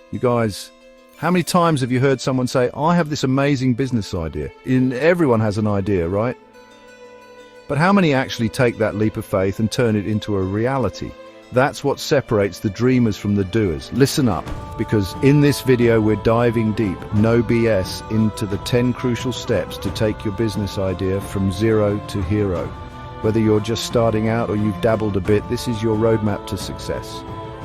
You guys, how many times have you heard someone say, I have this amazing business idea? Everyone has an idea, right? But how many actually take that leap of faith and turn it into a reality? That's what separates the dreamers from the doers. Listen up, because in this video we're diving deep, no BS, into the 10 crucial steps to take your business idea from zero to hero. Whether you're just starting out or you've dabbled a bit, this is your roadmap to success.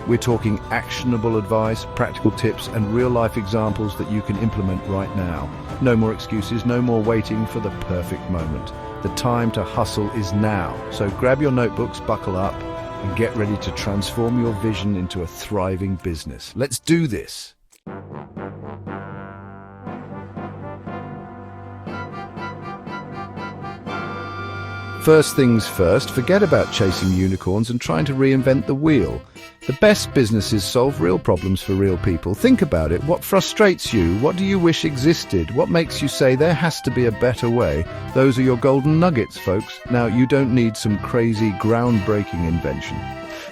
We're talking actionable advice, practical tips, and real-life examples that you can implement right now. No more excuses, no more waiting for the perfect moment. The time to hustle is now. So grab your notebooks, buckle up, and get ready to transform your vision into a thriving business. Let's do this. First things first, forget about chasing unicorns and trying to reinvent the wheel. The best businesses solve real problems for real people. Think about it. What frustrates you? What do you wish existed? What makes you say there has to be a better way? Those are your golden nuggets, folks. Now, you don't need some crazy, groundbreaking invention.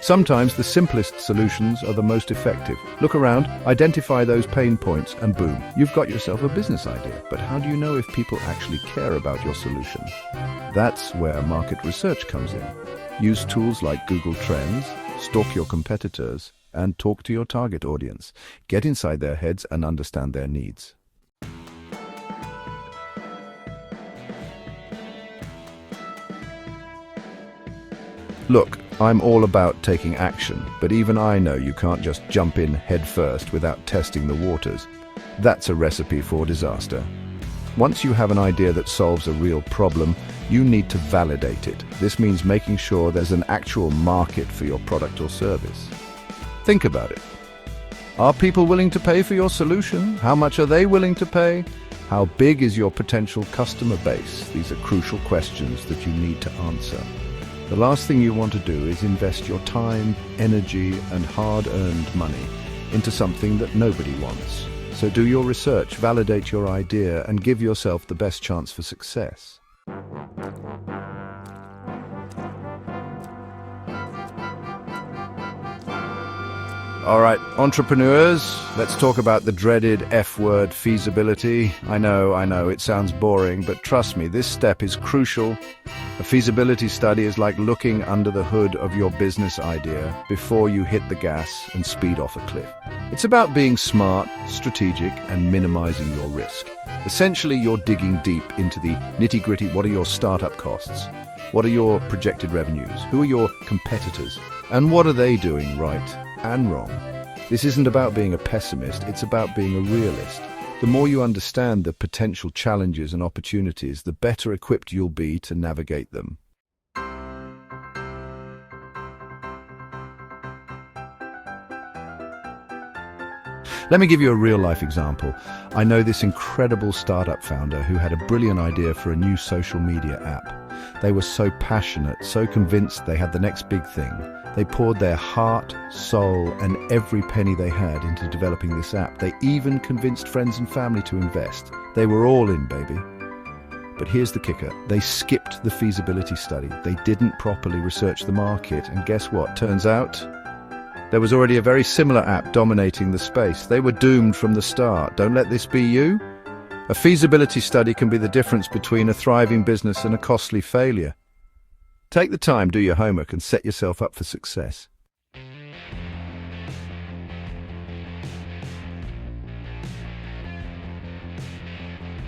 Sometimes the simplest solutions are the most effective. Look around, identify those pain points, and boom, you've got yourself a business idea. But how do you know if people actually care about your solution? That's where market research comes in. Use tools like Google Trends, stalk your competitors, and talk to your target audience. Get inside their heads and understand their needs. Look, I'm all about taking action, but even I know you can't just jump in head first without testing the waters. That's a recipe for disaster. Once you have an idea that solves a real problem, you need to validate it. This means making sure there's an actual market for your product or service. Think about it. Are people willing to pay for your solution? How much are they willing to pay? How big is your potential customer base? These are crucial questions that you need to answer. The last thing you want to do is invest your time, energy, and hard-earned money into something that nobody wants. So do your research, validate your idea, and give yourself the best chance for success. All right, entrepreneurs, let's talk about the dreaded F word, feasibility. I know, it sounds boring, but trust me, this step is crucial. A feasibility study is like looking under the hood of your business idea before you hit the gas and speed off a cliff. It's about being smart, strategic, and minimizing your risk. Essentially, you're digging deep into the nitty-gritty. What are your startup costs? What are your projected revenues? Who are your competitors? And what are they doing right and wrong? This isn't about being a pessimist, it's about being a realist. The more you understand the potential challenges and opportunities, the better equipped you'll be to navigate them. Let me give you a real-life example. I know this incredible startup founder who had a brilliant idea for a new social media app. They were so passionate, so convinced they had the next big thing. They poured their heart, soul, and every penny they had into developing this app. They even convinced friends and family to invest. They were all in, baby. But here's the kicker. They skipped the feasibility study. They didn't properly research the market. And guess what? Turns out there was already a very similar app dominating the space. They were doomed from the start. Don't let this be you. A feasibility study can be the difference between a thriving business and a costly failure. Take the time, do your homework, and set yourself up for success.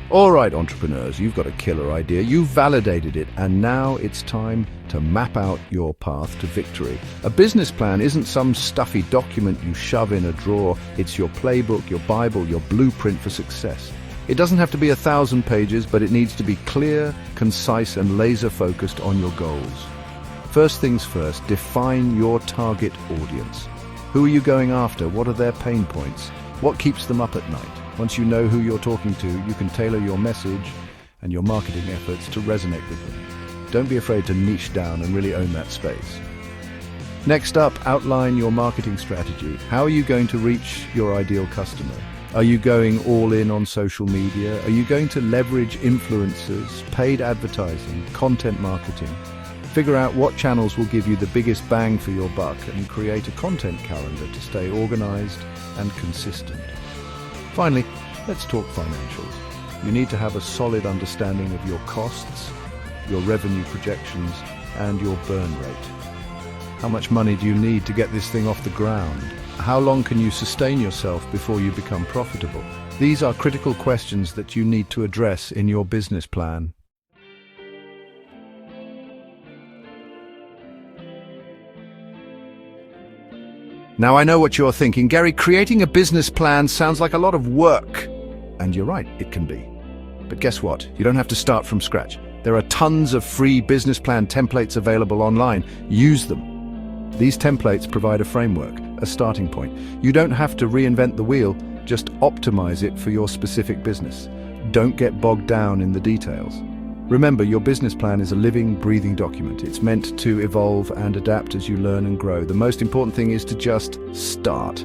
All right, entrepreneurs, you've got a killer idea. You've validated it, and now it's time to map out your path to victory. A business plan isn't some stuffy document you shove in a drawer. It's your playbook, your Bible, your blueprint for success. It doesn't have to be 1,000 pages, but it needs to be clear, concise, and laser-focused on your goals. First things first, define your target audience. Who are you going after? What are their pain points? What keeps them up at night? Once you know who you're talking to, you can tailor your message and your marketing efforts to resonate with them. Don't be afraid to niche down and really own that space. Next up, outline your marketing strategy. How are you going to reach your ideal customer? Are you going all in on social media? Are you going to leverage influencers, paid advertising, content marketing? Figure out what channels will give you the biggest bang for your buck and create a content calendar to stay organized and consistent. Finally, let's talk financials. You need to have a solid understanding of your costs, your revenue projections, and your burn rate. How much money do you need to get this thing off the ground? How long can you sustain yourself before you become profitable? These are critical questions that you need to address in your business plan. Now I know what you're thinking, Gary, creating a business plan sounds like a lot of work. And you're right, it can be. But guess what? You don't have to start from scratch. There are tons of free business plan templates available online. Use them. These templates provide a framework, a starting point. You don't have to reinvent the wheel, just optimize it for your specific business. Don't get bogged down in the details. Remember, your business plan is a living, breathing document. It's meant to evolve and adapt as you learn and grow. The most important thing is to just start.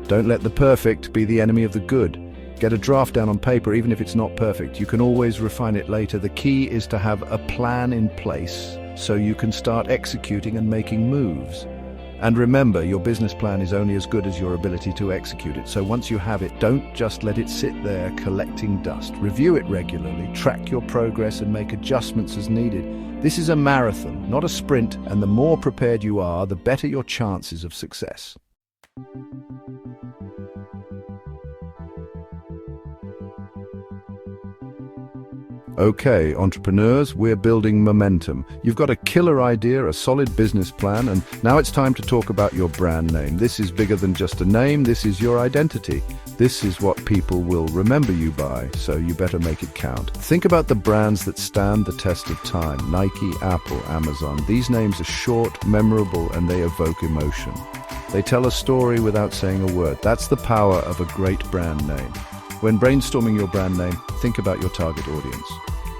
Don't let the perfect be the enemy of the good. Get a draft down on paper, even if it's not perfect. You can always refine it later. The key is to have a plan in place so you can start executing and making moves. And remember, your business plan is only as good as your ability to execute it. So once you have it, don't just let it sit there collecting dust. Review it regularly, track your progress, and make adjustments as needed. This is a marathon, not a sprint, and the more prepared you are, the better your chances of success. Okay, entrepreneurs, we're building momentum. You've got a killer idea, a solid business plan, and now it's time to talk about your brand name. This is bigger than just a name, this is your identity. This is what people will remember you by, so you better make it count. Think about the brands that stand the test of time. Nike, Apple, Amazon. These names are short, memorable, and they evoke emotion. They tell a story without saying a word. That's the power of a great brand name. When brainstorming your brand name, think about your target audience.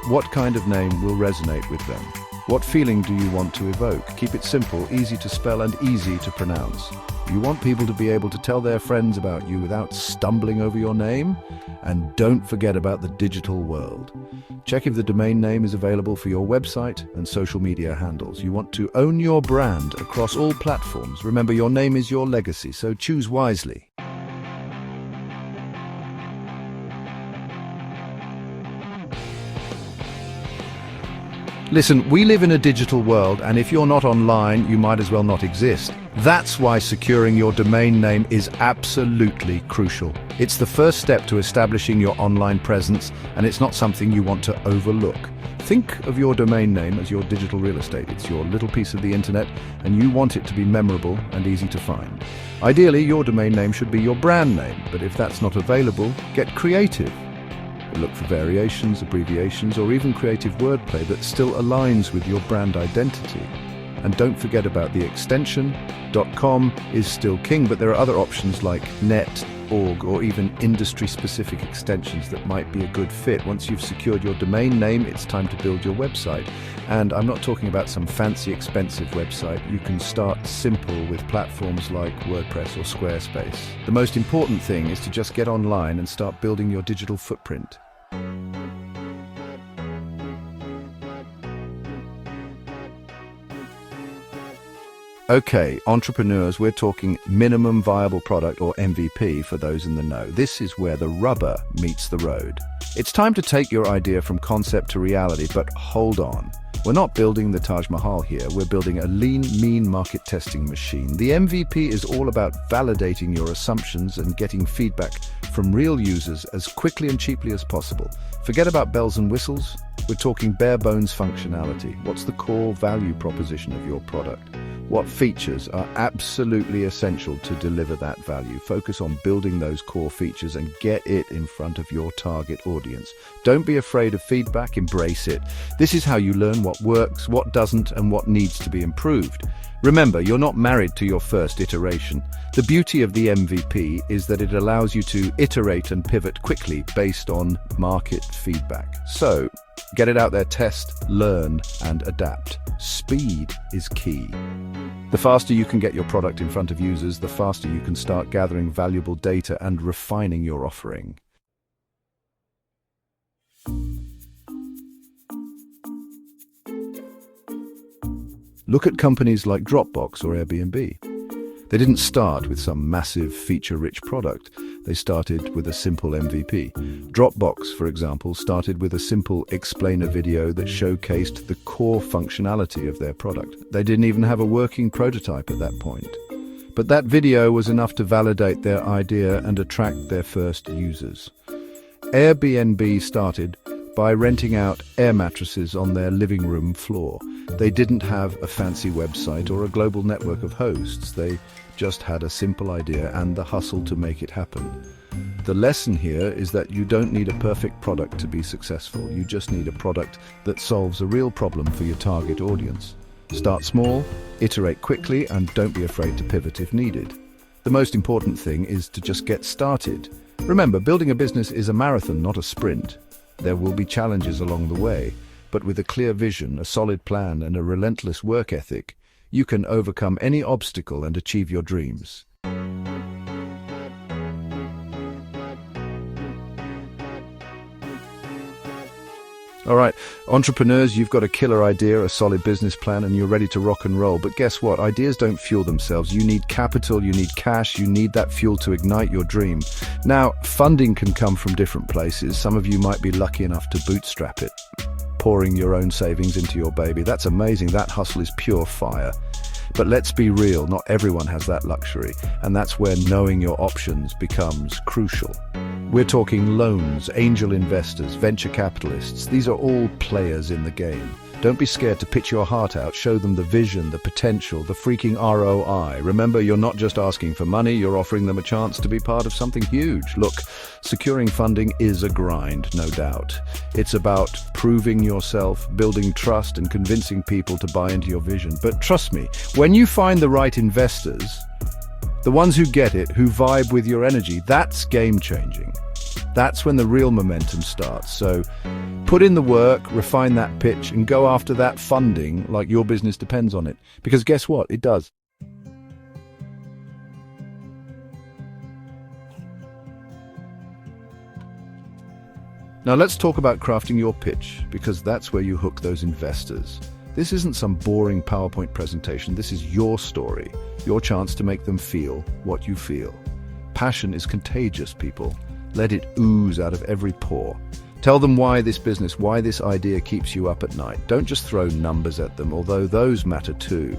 What kind of name will resonate with them? What feeling do you want to evoke? Keep it simple, easy to spell, and easy to pronounce. You want people to be able to tell their friends about you without stumbling over your name? And don't forget about the digital world. Check if the domain name is available for your website and social media handles. You want to own your brand across all platforms. Remember, your name is your legacy, so choose wisely. Listen, we live in a digital world, and if you're not online, you might as well not exist. That's why securing your domain name is absolutely crucial. It's the first step to establishing your online presence, and it's not something you want to overlook. Think of your domain name as your digital real estate. It's your little piece of the internet, and you want it to be memorable and easy to find. Ideally, your domain name should be your brand name, but if that's not available, get creative. Look for variations, abbreviations, or even creative wordplay that still aligns with your brand identity. And don't forget about the extension. .com is still king, but there are other options like .net, .org, or even industry-specific extensions that might be a good fit. Once you've secured your domain name, it's time to build your website. And I'm not talking about some fancy, expensive website. You can start simple with platforms like WordPress or Squarespace. The most important thing is to just get online and start building your digital footprint. Okay, entrepreneurs, we're talking minimum viable product, or MVP for those in the know. This is where the rubber meets the road. It's time to take your idea from concept to reality, but hold on. We're not building the Taj Mahal here, we're building a lean, mean market testing machine. The MVP is all about validating your assumptions and getting feedback from real users as quickly and cheaply as possible. Forget about bells and whistles, we're talking bare bones functionality. What's the core value proposition of your product? What features are absolutely essential to deliver that value? Focus on building those core features and get it in front of your target audience. Don't be afraid of feedback, embrace it. This is how you learn what works, what doesn't, and what needs to be improved. Remember, you're not married to your first iteration. The beauty of the MVP is that it allows you to iterate and pivot quickly based on market feedback. So, get it out there, test, learn, and adapt. Speed is key. The faster you can get your product in front of users, the faster you can start gathering valuable data and refining your offering. Look at companies like Dropbox or Airbnb. They didn't start with some massive feature-rich product. They started with a simple MVP. Dropbox, for example, started with a simple explainer video that showcased the core functionality of their product. They didn't even have a working prototype at that point. But that video was enough to validate their idea and attract their first users. Airbnb started by renting out air mattresses on their living room floor. They didn't have a fancy website or a global network of hosts. They just had a simple idea and the hustle to make it happen. The lesson here is that you don't need a perfect product to be successful. You just need a product that solves a real problem for your target audience. Start small, iterate quickly, and don't be afraid to pivot if needed. The most important thing is to just get started. Remember, building a business is a marathon, not a sprint. There will be challenges along the way, but with a clear vision, a solid plan, and a relentless work ethic, you can overcome any obstacle and achieve your dreams. All right, entrepreneurs, you've got a killer idea, a solid business plan, and you're ready to rock and roll. But guess what? Ideas don't fuel themselves. You need capital, you need cash, you need that fuel to ignite your dream. Now, funding can come from different places. Some of you might be lucky enough to bootstrap it, pouring your own savings into your baby. That's amazing. That hustle is pure fire. But let's be real, not everyone has that luxury, and that's where knowing your options becomes crucial. We're talking loans, angel investors, venture capitalists. These are all players in the game. Don't be scared to pitch your heart out. Show them the vision, the potential, the freaking ROI. Remember, you're not just asking for money, you're offering them a chance to be part of something huge. Look, securing funding is a grind, no doubt. It's about proving yourself, building trust, and convincing people to buy into your vision. But trust me, when you find the right investors, the ones who get it, who vibe with your energy, that's game-changing. That's when the real momentum starts. So put in the work, refine that pitch, and go after that funding like your business depends on it. Because guess what? It does. Now let's talk about crafting your pitch, because that's where you hook those investors. This isn't some boring PowerPoint presentation. This is your story, your chance to make them feel what you feel. Passion is contagious, people. Let it ooze out of every pore. Tell them why this business, why this idea keeps you up at night. Don't just throw numbers at them, although those matter too.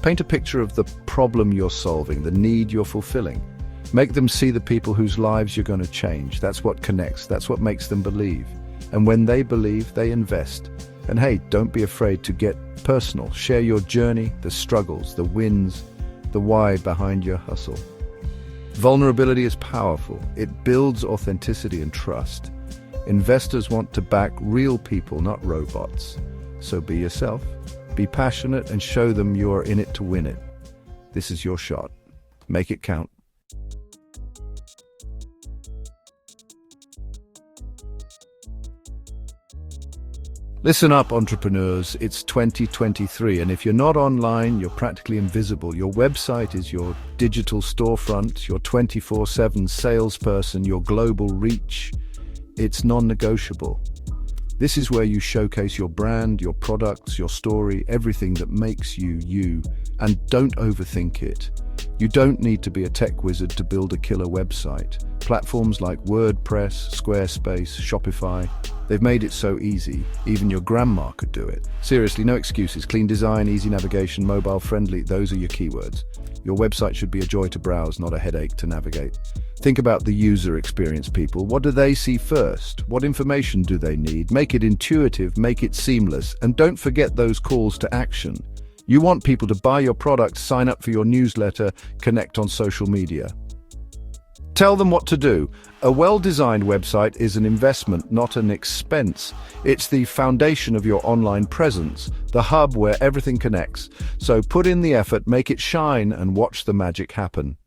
Paint a picture of the problem you're solving, the need you're fulfilling. Make them see the people whose lives you're going to change. That's what connects. That's what makes them believe. And when they believe, they invest. And hey, don't be afraid to get personal. Share your journey, the struggles, the wins, the why behind your hustle. Vulnerability is powerful. It builds authenticity and trust. Investors want to back real people, not robots. So be yourself, be passionate, and show them you're in it to win it. This is your shot. Make it count. Listen up, entrepreneurs. It's 2023, and if you're not online, you're practically invisible. Your website is your digital storefront, your 24/7 salesperson, your global reach. It's non-negotiable. This is where you showcase your brand, your products, your story, everything that makes you, you. And don't overthink it. You don't need to be a tech wizard to build a killer website. Platforms like WordPress, Squarespace, Shopify, they've made it so easy, even your grandma could do it. Seriously, no excuses. Clean design, easy navigation, mobile friendly, those are your keywords. Your website should be a joy to browse, not a headache to navigate. Think about the user experience, people. What do they see first? What information do they need? Make it intuitive, make it seamless, and don't forget those calls to action. You want people to buy your product, sign up for your newsletter, connect on social media. Tell them what to do. A well-designed website is an investment, not an expense. It's the foundation of your online presence, the hub where everything connects. So put in the effort, make it shine, and watch the magic happen.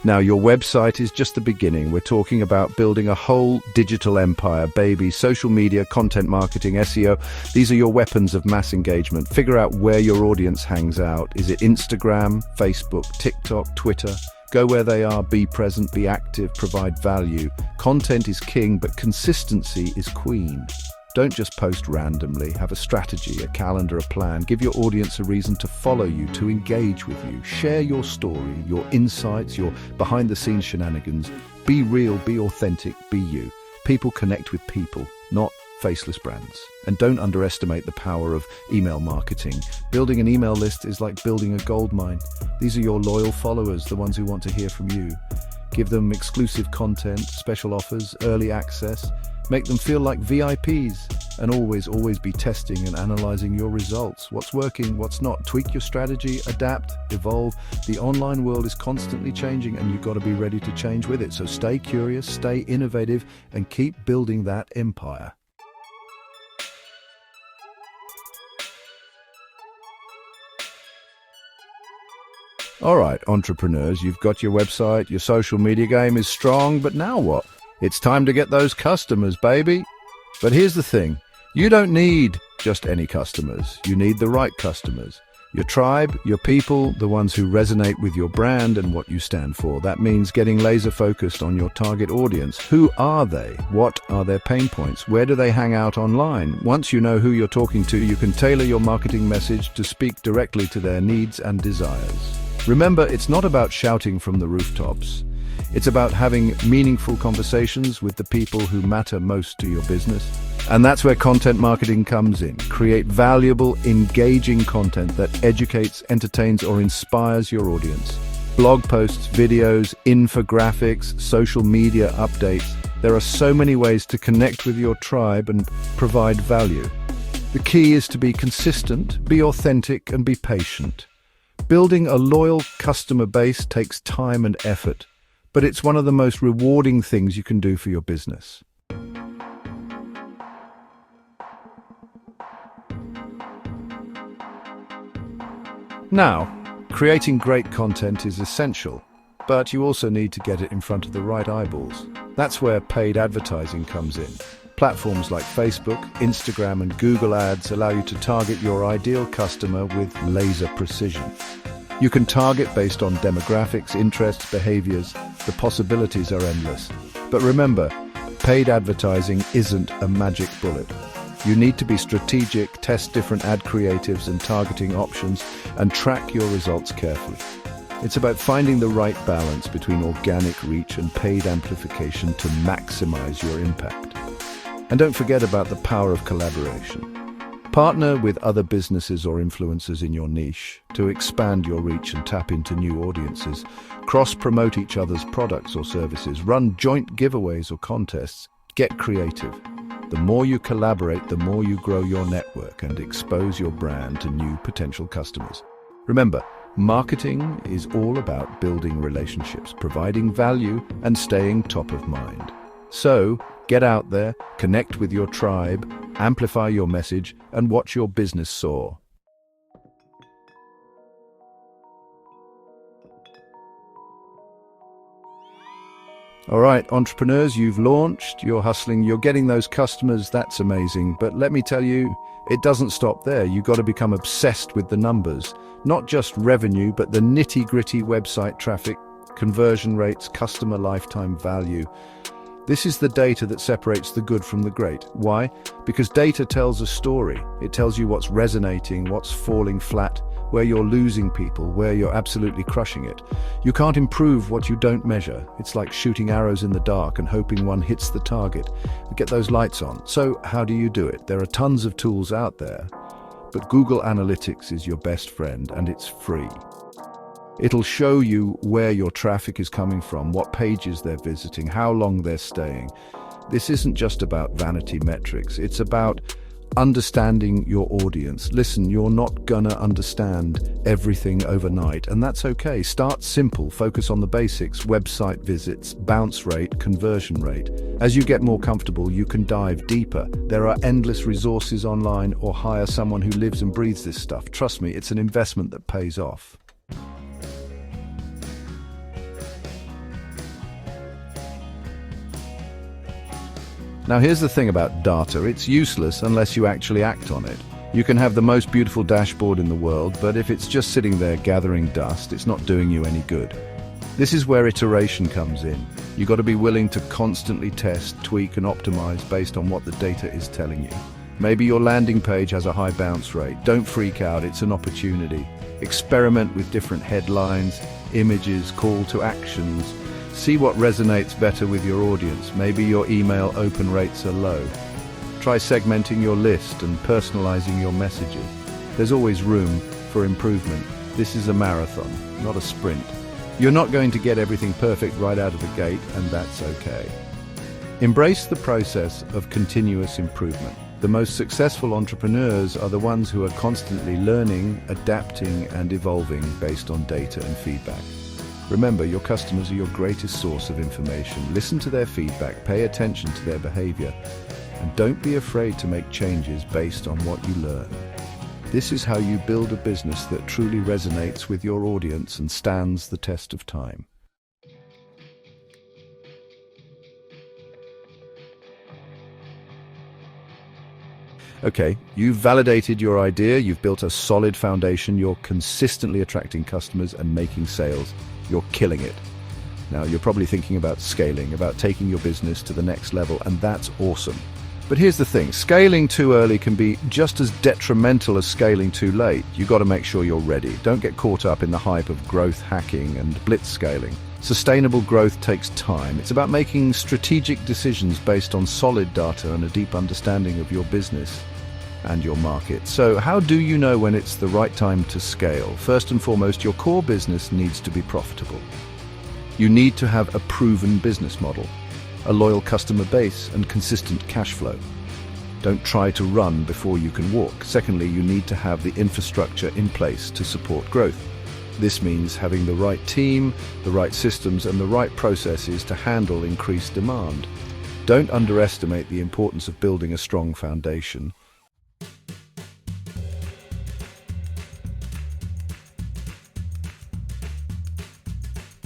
Now, your website is just the beginning. We're talking about building a whole digital empire, baby. Social media, content marketing, SEO. These are your weapons of mass engagement. Figure out where your audience hangs out. Is it Instagram, Facebook, TikTok, Twitter? Go where they are, be present, be active, provide value. Content is king, but consistency is queen. Don't just post randomly. Have a strategy, a calendar, a plan. Give your audience a reason to follow you, to engage with you. Share your story, your insights, your behind-the-scenes shenanigans. Be real, be authentic, be you. People connect with people, not faceless brands. And don't underestimate the power of email marketing. Building an email list is like building a gold mine. These are your loyal followers, the ones who want to hear from you. Give them exclusive content, special offers, early access. Make them feel like VIPs. And always be testing and analyzing your results. What's working, what's not. Tweak your strategy, adapt, evolve. The online world is constantly changing and you've got to be ready to change with it. So stay curious, stay innovative, and keep building that empire. All right, entrepreneurs, you've got your website, your social media game is strong, but now what? It's time to get those customers, baby. But here's the thing, you don't need just any customers. You need the right customers. Your tribe, your people, the ones who resonate with your brand and what you stand for. That means getting laser focused on your target audience. Who are they? What are their pain points? Where do they hang out online? Once you know who you're talking to, you can tailor your marketing message to speak directly to their needs and desires. Remember, it's not about shouting from the rooftops. It's about having meaningful conversations with the people who matter most to your business. And that's where content marketing comes in. Create valuable, engaging content that educates, entertains, or inspires your audience. Blog posts, videos, infographics, social media updates. There are so many ways to connect with your tribe and provide value. The key is to be consistent, be authentic, and be patient. Building a loyal customer base takes time and effort, but it's one of the most rewarding things you can do for your business. Now, creating great content is essential, but you also need to get it in front of the right eyeballs. That's where paid advertising comes in. Platforms like Facebook, Instagram, and Google Ads allow you to target your ideal customer with laser precision. You can target based on demographics, interests, behaviors. The possibilities are endless. But remember, paid advertising isn't a magic bullet. You need to be strategic, test different ad creatives and targeting options, and track your results carefully. It's about finding the right balance between organic reach and paid amplification to maximize your impact. And don't forget about the power of collaboration. Partner with other businesses or influencers in your niche to expand your reach and tap into new audiences. Cross-promote each other's products or services. Run joint giveaways or contests. Get creative. The more you collaborate, the more you grow your network and expose your brand to new potential customers. Remember, marketing is all about building relationships, providing value, and staying top of mind. So, get out there, connect with your tribe, amplify your message, and watch your business soar. All right, entrepreneurs, you've launched, you're hustling, you're getting those customers, that's amazing. But let me tell you, it doesn't stop there. You've got to become obsessed with the numbers. Not just revenue, but the nitty-gritty website traffic, conversion rates, customer lifetime value. This is the data that separates the good from the great. Why? Because data tells a story. It tells you what's resonating, what's falling flat, where you're losing people, where you're absolutely crushing it. You can't improve what you don't measure. It's like shooting arrows in the dark and hoping one hits the target. Get those lights on. So how do you do it? There are tons of tools out there, but Google Analytics is your best friend and it's free. It'll show you where your traffic is coming from, what pages they're visiting, how long they're staying. This isn't just about vanity metrics. It's about understanding your audience. Listen, you're not gonna understand everything overnight, and that's okay. Start simple, focus on the basics, website visits, bounce rate, conversion rate. As you get more comfortable, you can dive deeper. There are endless resources online, or hire someone who lives and breathes this stuff. Trust me, it's an investment that pays off. Now here's the thing about data, it's useless unless you actually act on it. You can have the most beautiful dashboard in the world, but if it's just sitting there gathering dust, it's not doing you any good. This is where iteration comes in. You've got to be willing to constantly test, tweak, and optimize based on what the data is telling you. Maybe your landing page has a high bounce rate. Don't freak out, it's an opportunity. Experiment with different headlines, images, call to actions. See what resonates better with your audience. Maybe your email open rates are low. Try segmenting your list and personalizing your messages. There's always room for improvement. This is a marathon, not a sprint. You're not going to get everything perfect right out of the gate, and that's okay. Embrace the process of continuous improvement. The most successful entrepreneurs are the ones who are constantly learning, adapting, and evolving based on data and feedback. Remember, your customers are your greatest source of information. Listen to their feedback, pay attention to their behavior, and don't be afraid to make changes based on what you learn. This is how you build a business that truly resonates with your audience and stands the test of time. Okay, you've validated your idea, you've built a solid foundation, you're consistently attracting customers and making sales. You're killing it. Now, you're probably thinking about scaling, about taking your business to the next level, and that's awesome. But here's the thing, scaling too early can be just as detrimental as scaling too late. You've got to make sure you're ready. Don't get caught up in the hype of growth hacking and blitz scaling. Sustainable growth takes time. It's about making strategic decisions based on solid data and a deep understanding of your business and your market. So how do you know when it's the right time to scale? First and foremost, your core business needs to be profitable. You need to have a proven business model, a loyal customer base, and consistent cash flow. Don't try to run before you can walk. Secondly, you need to have the infrastructure in place to support growth. This means having the right team, the right systems, and the right processes to handle increased demand. Don't underestimate the importance of building a strong foundation.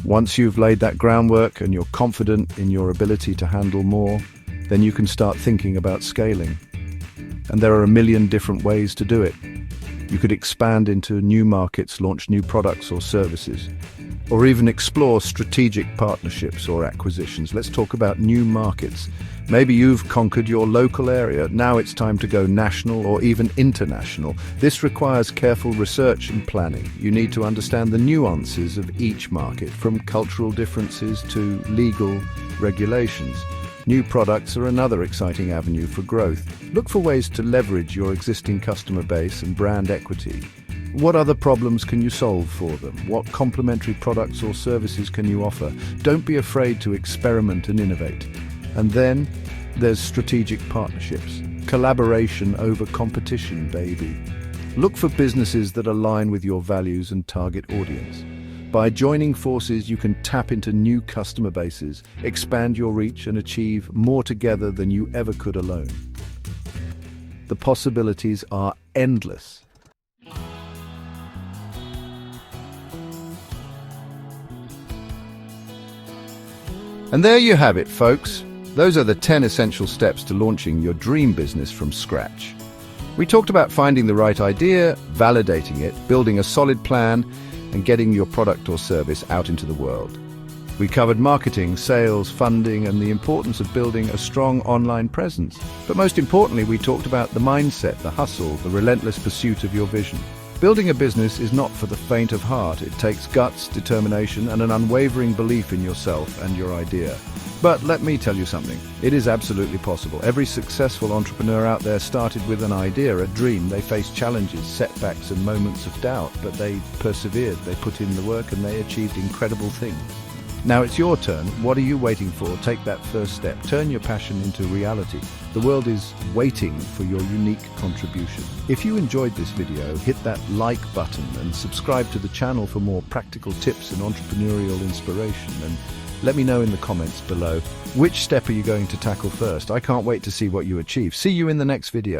Once you've laid that groundwork and you're confident in your ability to handle more, then you can start thinking about scaling. And there are a million different ways to do it. You could expand into new markets, launch new products or services, or even explore strategic partnerships or acquisitions. Let's talk about new markets. Maybe you've conquered your local area. Now it's time to go national or even international. This requires careful research and planning. You need to understand the nuances of each market, from cultural differences to legal regulations. New products are another exciting avenue for growth. Look for ways to leverage your existing customer base and brand equity. What other problems can you solve for them? What complementary products or services can you offer? Don't be afraid to experiment and innovate. And then there's strategic partnerships. Collaboration over competition, baby. Look for businesses that align with your values and target audience. By joining forces, you can tap into new customer bases, expand your reach, and achieve more together than you ever could alone. The possibilities are endless. And there you have it, folks. Those are the 10 essential steps to launching your dream business from scratch. We talked about finding the right idea, validating it, building a solid plan, and getting your product or service out into the world. We covered marketing, sales, funding, and the importance of building a strong online presence. But most importantly, we talked about the mindset, the hustle, the relentless pursuit of your vision. Building a business is not for the faint of heart. It takes guts, determination, and an unwavering belief in yourself and your idea. But let me tell you something, it is absolutely possible. Every successful entrepreneur out there started with an idea, a dream. They faced challenges, setbacks, and moments of doubt, but they persevered, they put in the work, and they achieved incredible things. Now it's your turn. What are you waiting for? Take that first step. Turn your passion into reality. The world is waiting for your unique contribution. If you enjoyed this video, hit that like button and subscribe to the channel for more practical tips and entrepreneurial inspiration. And let me know in the comments below, which step are you going to tackle first? I can't wait to see what you achieve. See you in the next video.